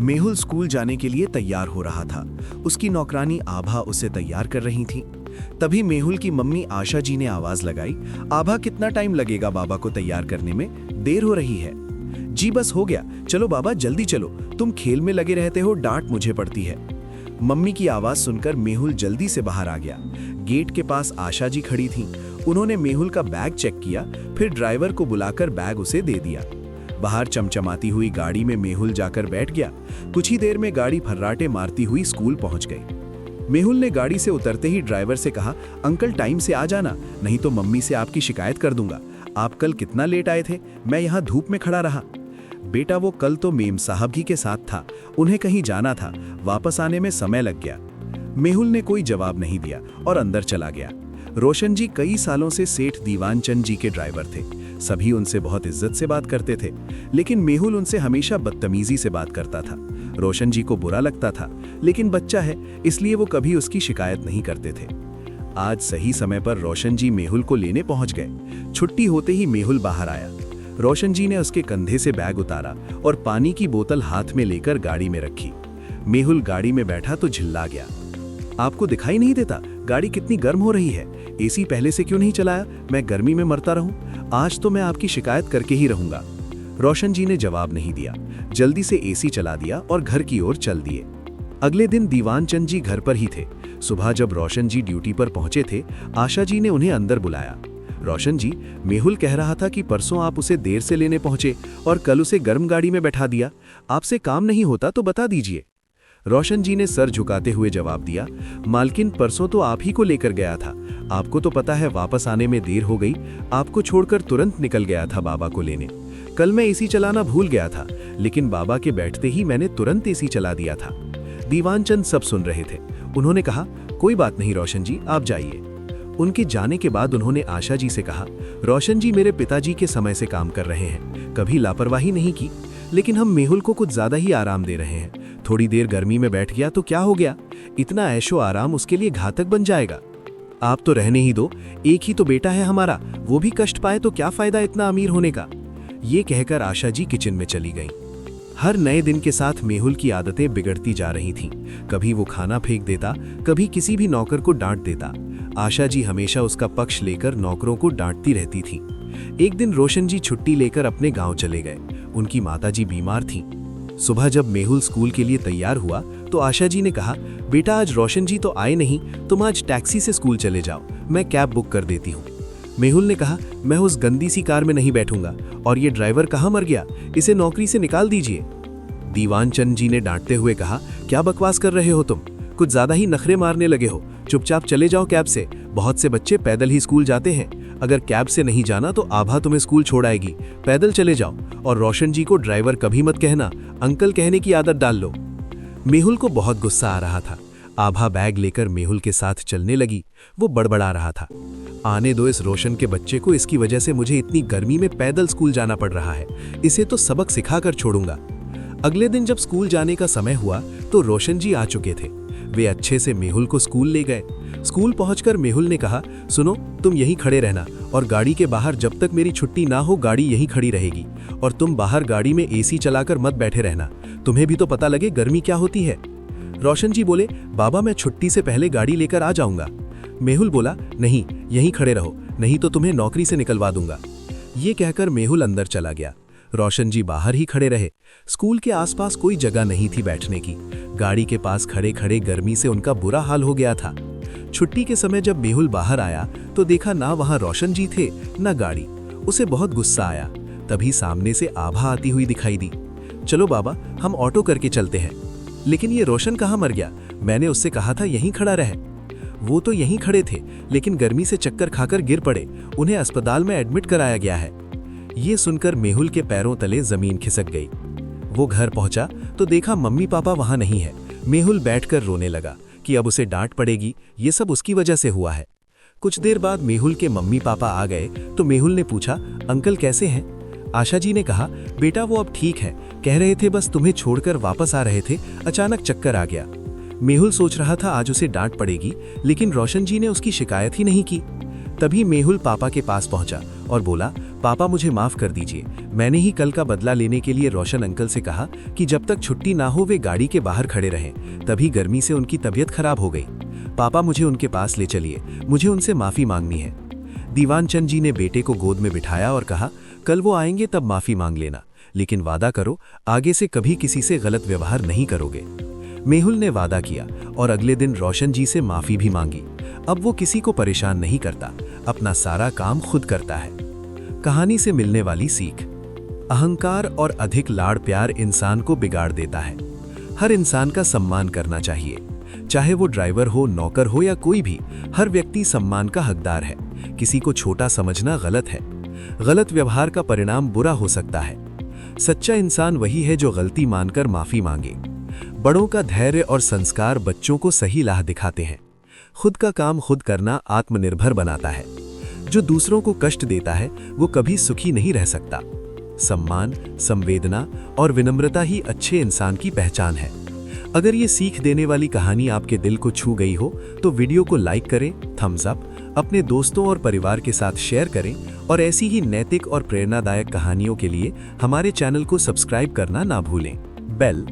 Mehul school जाने के लिए तैयार हो रहा था। उसकी नौकरानी आभा उसे तैयार कर रही थी। तभी मेहुल की मम्मी आशा जी ने आवाज लगाई, आभा कितना टाइम लगेगा बाबा को तैयार करने में, देर हो रही है। जी बस हो गया, चलो बाबा जल्दी चलो, तुम खेल में लगे रहते हो, डांट मुझे पड़ती है। मम्मी की आवाज सुनकर मेहुल जल्दी से बाहर आ गया। गेट के पास आशा जी खड़ी थीं। उन्होंने मेहुल का बैग चेक किया, फिर ड्राइवर को बुलाकर बैग उसे दे दिया। बाहर चमचमाती हुई गाड़ी में मेहुल जाकर बैठ गया। कुछ ही देर में गाड़ी फर्राटे मारती हुई स्कूल पहुंच गई। मेहुल ने गाड़ी से उतरते ही ड्राइवर से कहा, अंकल टाइम से आ जाना, नहीं तो मम्मी से आपकी शिकायत कर दूंगा। आप कल कितना लेट आए थे, मैं यहाँ धूप में खड़ा रहा। बेटा वो कल तो मेम साहब ही के साथ था, उन्हें कहीं जाना था, वापस आने में समय लग गया। मेहुल ने कोई जवाब नहीं दिया और अंदर चला गया। रोशन जी कई सालों से सेठ दीवान चंद जी के ड्राइवर थे। सभी उनसे बहुत इज्जत से बात करते थे, लेकिन मेहुल उनसे हमेशा बदतमीजी से बात करता था। रोशन जी को बुरा लगता था, लेकिन बच्चा है इसलिए वो कभी उसकी शिकायत नहीं करते थे। आज सही समय पर रोशन जी मेहुल को लेने पहुंच गए। छुट्टी होते ही मेहुल बाहर आया। रोशन जी ने उसके कंधे से बैग उतारा और पानी की बोतल हाथ में लेकर गाड़ी में रखी। मेहुल गाड़ी में बैठा तो झिल्ला गया, आपको दिखाई नहीं देता गाड़ी कितनी गर्म हो रही है? एसी पहले से क्यों नहीं चलाया? मैं गर्मी में मरता रहूं? आज तो मैं आपकी शिकायत करके ही रहूंगा। रोशन जी ने जवाब नहीं दिया, जल्दी से एसी चला दिया और घर की ओर चल दिए। अगले दिन दीवान चंद जी घर पर ही थे। सुबह जब रोशन जी ड्यूटी पर पहुंचे थे, आशा जी ने उन्हें अंदर बुलाया। रोशन जी, मेहुल कह रहा था कि परसों आप उसे देर से लेने पहुंचे और कल उसे गर्म गाड़ी में बैठा दिया। आपसे काम नहीं होता तो बता दीजिए। रोशन जी ने सर झुकाते हुए जवाब दिया, मालकिन परसों तो आप ही को लेकर गया था। आपको तो पता है वापस आने में देर हो गई, आपको छोड़कर तुरंत निकल गया था बाबा को लेने। कल मैं एसी चलाना भूल गया था, लेकिन बाबा के बैठते ही मैंने तुरंत एसी चला दिया था। दीवान चंद सब सुन रहे थे। उन्होंने कहा, कोई बात नहीं रोशन जी, आप जाइए। उनके जाने के बाद उन्होंने आशा जी से कहा, रोशन जी मेरे पिताजी के समय से काम कर रहे हैं, कभी लापरवाही नहीं की, लेकिन हम मेहुल को कुछ ज्यादा ही आराम दे रहे हैं। थोड़ी देर गर्मी में बैठ गया तो क्या हो गया? इतना ऐशो आराम उसके लिए घातक बन जाएगा। आप तो रहने ही दो, एक ही तो बेटा है हमारा, वो भी कष्ट पाए तो क्या फायदा इतना अमीर होने का। ये कहकर आशा जी किचन में चली गईं। हर नए दिन के साथ मेहुल की आदतें बिगड़ती जा रही थीं। कभी वो खाना फेंक देता, कभी किसी भी नौकर को डांट देता। आशा जी हमेशा उसका पक्ष लेकर नौकरों को डांटती रहती थी। एक दिन रोशन जी छुट्टी लेकर अपने गांव चले गए। उनकी माताजी बीमार थीं। सुबह जब मेहुल स्कूल के लिए तैयार हुआ तो आशा जी ने कहा, बेटा आज रोशन जी तो आए नहीं, तुम आज टैक्सी से स्कूल चले जाओ, मैं कैब बुक कर देती हूँ। मेहुल ने कहा, मैं उस गंदी सी कार में नहीं बैठूंगा, और ये ड्राइवर कहाँ मर गया, इसे नौकरी से निकाल दीजिए। दीवान चंद जी ने डांटते हुए कहा, क्या बकवास कर रहे हो तुम, कुछ ज्यादा ही नखरे मारने लगे हो, चुपचाप चले जाओ कैब से। बहुत से बच्चे पैदल ही स्कूल जाते हैं, अगर कैब से नहीं जाना तो आभा तुम्हें स्कूल छोड़ आएगी, पैदल चले जाओ। और रोशन जी को ड्राइवर कभी मत कहना, अंकल कहने की आदत डाल लो। मेहुल को बहुत गुस्सा आ रहा था। आभा बैग लेकर मेहुल के साथ चलने लगी। वो बड़बड़ा रहा था, आने दो इस रोशन के बच्चे को, इसकी वजह से मुझे इतनी गर्मी में पैदल स्कूल जाना पड़ रहा है, इसे तो सबक सिखाकर छोड़ूंगा। अगले दिन जब स्कूल जाने का समय हुआ तो रोशन जी आ चुके थे। वे अच्छे से मेहुल को स्कूल ले गए। स्कूल पहुंचकर मेहुल ने कहा, सुनो तुम यहीं खड़े रहना, और गाड़ी के बाहर जब तक मेरी छुट्टी ना हो गाड़ी यहीं खड़ी रहेगी, और तुम बाहर गाड़ी में एसी चलाकर मत बैठे रहना, तुम्हें भी तो पता लगे गर्मी क्या होती है। रोशन जी बोले, बाबा मैं छुट्टी से पहले गाड़ी लेकर आ जाऊंगा। मेहुल बोला, नहीं यहीं खड़े रहो, नहीं तो तुम्हें नौकरी से निकलवा दूंगा। ये कहकर मेहुल अंदर चला गया। रोशन जी बाहर ही खड़े रहे। स्कूल के आसपास कोई जगह नहीं थी बैठने की। गाड़ी के पास खड़े खड़े गर्मी से उनका बुरा हाल हो गया था। छुट्टी के समय जब मेहुल बाहर आया तो देखा ना वहां रोशन जी थे ना गाड़ी। उसे बहुत गुस्सा आया। तभी सामने से आभा आती हुई दिखाई दी। चलो बाबा हम ऑटो करके चलते हैं। लेकिन ये रोशन कहाँ मर गया? मैंने उससे कहा था यहीं खड़ा रहे। वो तो यहीं खड़े थे, लेकिन गर्मी से चक्कर खाकर गिर पड़े, उन्हें अस्पताल में एडमिट कराया गया है। ये सुनकर मेहुल के पैरों तले जमीन खिसक गई। वो घर पहुंचा तो देखा मम्मी पापा वहां नहीं है। मेहुल बैठकर रोने लगा कि अब उसे डांट पड़ेगी, ये सब उसकी वजह से हुआ है। कुछ देर बाद मेहुल के मम्मी पापा आ गए तो मेहुल ने पूछा, अंकल कैसे हैं? आशा जी ने कहा, बेटा वो अब ठीक है, कह रहे थे बस तुम्हें छोड़कर वापस आ रहे थे, अचानक चक्कर आ गया। मेहुल सोच रहा था आज उसे डांट पड़ेगी, लेकिन रोशन जी ने उसकी शिकायत ही नहीं की। तभी मेहुल पापा के पास पहुंचा और बोला, पापा मुझे माफ कर दीजिए, मैंने ही कल का बदला लेने के लिए रोशन अंकल से कहा कि जब तक छुट्टी ना हो वे गाड़ी के बाहर खड़े रहें, तभी गर्मी से उनकी तबीयत खराब हो गई। पापा मुझे उनके पास ले चलिए, मुझे उनसे माफी मांगनी है। दीवान चंद जी ने बेटे को गोद में बिठाया और कहा, कल वो आएंगे तब माफी मांग लेना, लेकिन वादा करो आगे से कभी किसी से गलत व्यवहार नहीं करोगे। मेहुल ने वादा किया और अगले दिन रोशन जी से माफी भी मांगी। अब वो किसी को परेशान नहीं करता, अपना सारा काम खुद करता है। कहानी से मिलने वाली सीख। अहंकार और अधिक लाड़ प्यार इंसान को बिगाड़ देता है। हर इंसान का सम्मान करना चाहिए, चाहे वो ड्राइवर हो, नौकर हो या कोई भी। हर व्यक्ति सम्मान का हकदार है। किसी को छोटा समझना गलत है। गलत व्यवहार का परिणाम बुरा हो सकता है। सच्चा इंसान वही है जो गलती मानकर माफी मांगे। बड़ों का धैर्य और संस्कार बच्चों को सही राह दिखाते हैं। खुद का काम खुद करना आत्मनिर्भर बनाता है। जो दूसरों को कष्ट देता है वो कभी सुखी नहीं रह सकता। सम्मान, संवेदना और विनम्रता ही अच्छे इंसान की पहचान है। अगर ये सीख देने वाली कहानी आपके दिल को छू गई हो तो वीडियो को लाइक करें, थम्स अप, अपने दोस्तों और परिवार के साथ शेयर करें और ऐसी ही नैतिक और प्रेरणादायक कहानियों के लिए हमारे चैनल को सब्सक्राइब करना ना भूलें। बेल